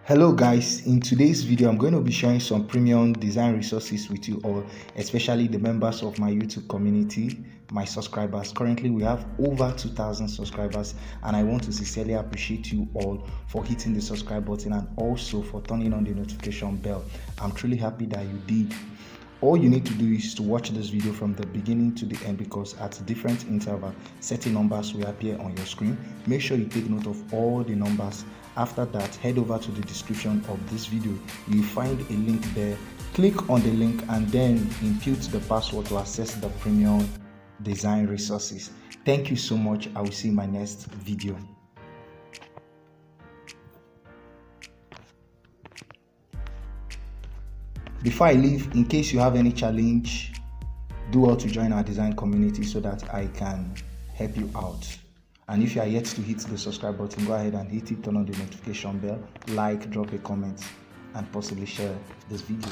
Hello guys, in today's video I'm going to be sharing some premium design resources with you all, especially the members of my YouTube community, my subscribers. Currently we have over 2,000 subscribers, and I want to sincerely appreciate you all for hitting the subscribe button and also for turning on the notification bell. I'm truly happy that you did. All you need to do is to watch this video from the beginning to the end, because at different intervals certain numbers will appear on your screen. Make sure you take note of all the numbers. After that, head over to the description of this video. You will find a link there. Click on the link and then input the password to access the premium design resources. Thank you so much. I will see you in my next video. Before I leave, in case you have any challenge, do well to join our design community so that I can help you out. And if you are yet to hit the subscribe button, go ahead and hit it, turn on the notification bell, like, drop a comment, and possibly share this video.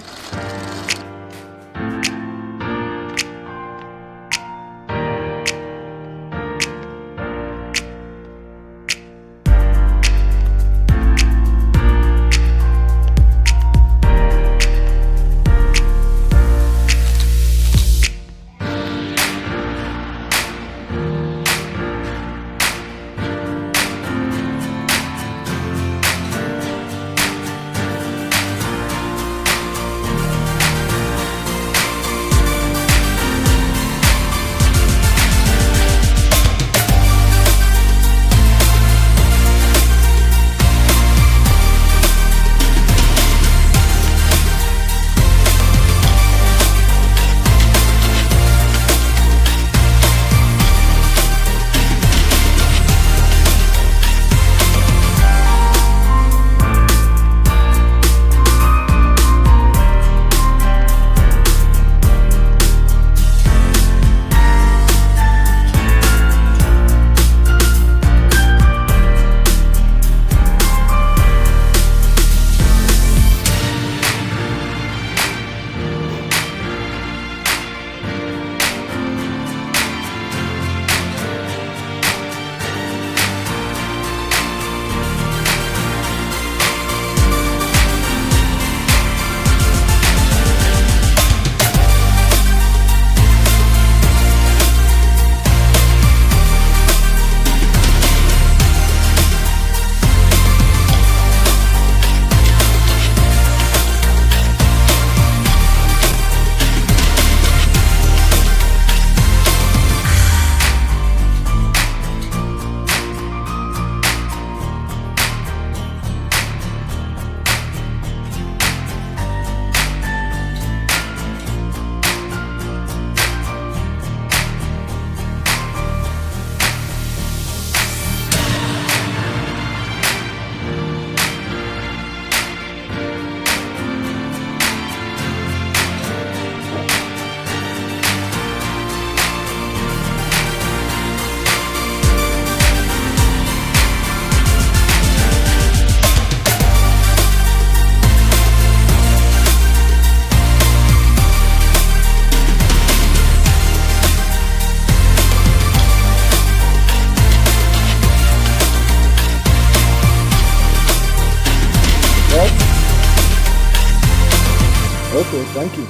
Okay, thank you.